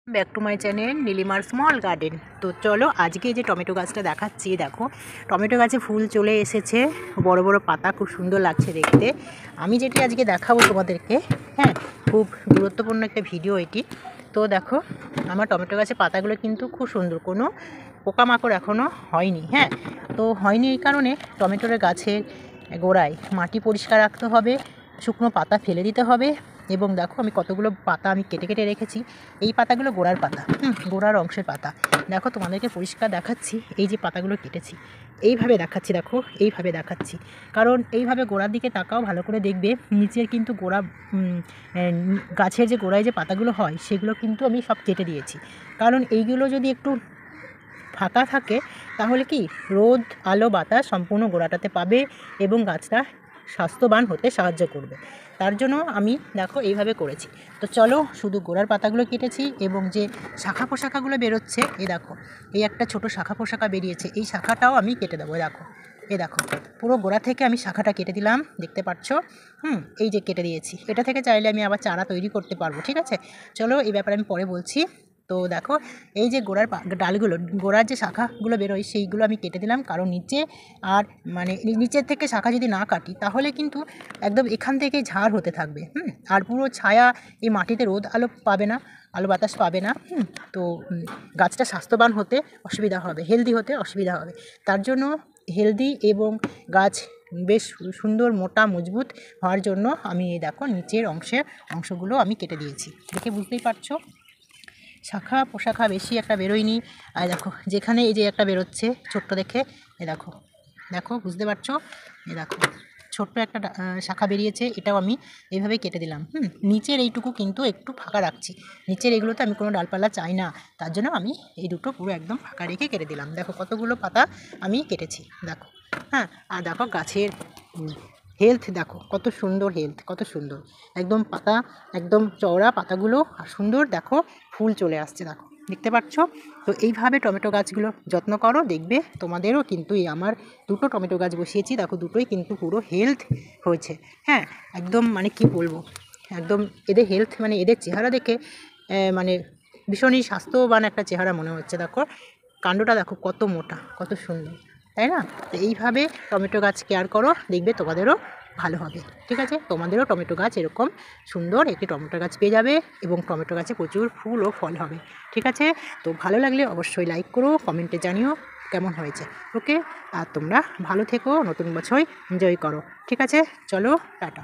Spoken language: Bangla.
ব্যাক টু মাই চ্যানেল নীলিমার স্মল গার্ডেন। তো চলো আজকে যে টমেটো গাছটা দেখাচ্ছি, দেখো টমেটো গাছে ফুল চলে এসেছে, বড় বড় পাতা, খুব সুন্দর লাগছে দেখতে। আমি যেটি আজকে দেখাবো তোমাদেরকে, হ্যাঁ, খুব গুরুত্বপূর্ণ একটা ভিডিও এটি। তো দেখো আমার টমেটো গাছের পাতাগুলো কিন্তু খুব সুন্দর, কোনো পোকামাকড় এখনও হয়নি। হ্যাঁ, তো হয়নি এই কারণে টমেটোর গাছের গোড়ায় মাটি পরিষ্কার রাখতে হবে, শুকনো পাতা ফেলে দিতে হবে। এবং দেখো আমি কতগুলো পাতা আমি কেটে কেটে রেখেছি। এই পাতাগুলো গোড়ার পাতা, গোড়ার অংশের পাতা। দেখো তোমাদেরকে পরিষ্কার দেখাচ্ছি, এই যে পাতাগুলো কেটেছি এইভাবে দেখাচ্ছি, দেখো এইভাবে দেখাচ্ছি, কারণ এইভাবে গোড়ার দিকে তাকাও, ভালো করে দেখবে নিচের কিন্তু গোড়া, গাছের যে গোড়ায় যে পাতাগুলো হয় সেগুলো কিন্তু আমি সব কেটে দিয়েছি। কারণ এইগুলো যদি একটু ফাঁকা থাকে তাহলে কি রোদ আলো বাতাস সম্পূর্ণ গোড়াটাতে পাবে এবং গাছটা স্বাস্থ্যবান হতে সাহায্য করবে। তার জন্য আমি দেখো এইভাবে করেছি। তো চলো, শুধু গোড়ার পাতাগুলো কেটেছি এবং যে শাখা পোশাখাগুলো বেরোচ্ছে, এই দেখো এই একটা ছোট শাখা পোশাখা বেরিয়েছে, এই শাখাটাও আমি কেটে দেবো। দেখো এই দেখো পুরো গোড়া থেকে আমি শাখাটা কেটে দিলাম, দেখতে পাচ্ছ। এই যে কেটে দিয়েছি, এটা থেকে চাইলে আমি আবার চারা তৈরি করতে পারবো। ঠিক আছে, চলো এই ব্যাপারে আমি পরে বলছি। তো দেখো এই যে গোড়ার ডালগুলো, গোড়ার যে শাখাগুলো বেরোয় সেইগুলো আমি কেটে দিলাম, কারণ নিচে আর মানে নিচের থেকে শাখা যদি না কাটি তাহলে কিন্তু একদম এখান থেকে ঝাড় হতে থাকবে। আর পুরো ছায়া, এই মাটিতে রোদ আলো পাবে না, আলো বাতাস পাবে না। তো গাছটা স্বাস্থ্যবান হতে অসুবিধা হবে, হেলদি হতে অসুবিধা হবে। তার জন্য হেলদি এবং গাছ বেশ সুন্দর মোটা মজবুত হওয়ার জন্য আমি এই দেখো নিচের অংশগুলো আমি কেটে দিয়েছি। দেখে বুঝতেই পারছো শাখা পোশাখা বেশি একটা বেরোয়নি। আর দেখো যেখানে এই যে একটা বেরোচ্ছে ছোট্ট দেখে, এ দেখো দেখো বুঝতে পারছো, এ দেখো ছোট্ট একটা শাখা বেরিয়েছে, এটাও আমি এইভাবে কেটে দিলাম। নিচের এইটুকু কিন্তু একটু ফাঁকা রাখছি, নিচের এগুলোতে আমি কোনো ডালপালা চাই না, তার জন্য আমি এই দুটো পুরো একদম ফাঁকা রেখে কেটে দিলাম। দেখো কতগুলো পাতা আমি কেটেছি, দেখো। হ্যাঁ, আর দেখো গাছের হেলথ দেখো কত সুন্দর, হেলথ কত সুন্দর, একদম পাতা একদম চওড়া পাতাগুলো, আর সুন্দর দেখো ফুল চলে আসছে, দেখো দেখতে পাচ্ছ। তো এইভাবে টমেটো গাছগুলো যত্ন করো, দেখবে তোমাদেরও কিন্তু এই আমার দুটো টমেটো গাছ বসিয়েছি, দেখো দুটোই কিন্তু পুরো হেলথ হয়েছে। হ্যাঁ, একদম মানে কি বলবো, একদম এদের হেলথ মানে এদের চেহারা দেখে মানে ভীষণই স্বাস্থ্যবান একটা চেহারা মনে হচ্ছে। দেখো কাণ্ডটা দেখো কত মোটা, কত সুন্দর, তাই না? তো এইভাবে টমেটো গাছ কেয়ার করো, দেখবে তোমাদেরও ভালো হবে। ঠিক আছে, তোমাদেরও টমেটো গাছ এরকম সুন্দর একটি টমেটো গাছ পেয়ে যাবে এবং টমেটো গাছে প্রচুর ফুল ও ফল হবে। ঠিক আছে, তো ভালো লাগলে অবশ্যই লাইক করো, কমেন্টে জানিও কেমন হয়েছে। ওকে, আর তোমরা ভালো থেকো, নতুন বছর এনজয় করো। ঠিক আছে, চলো টাটা।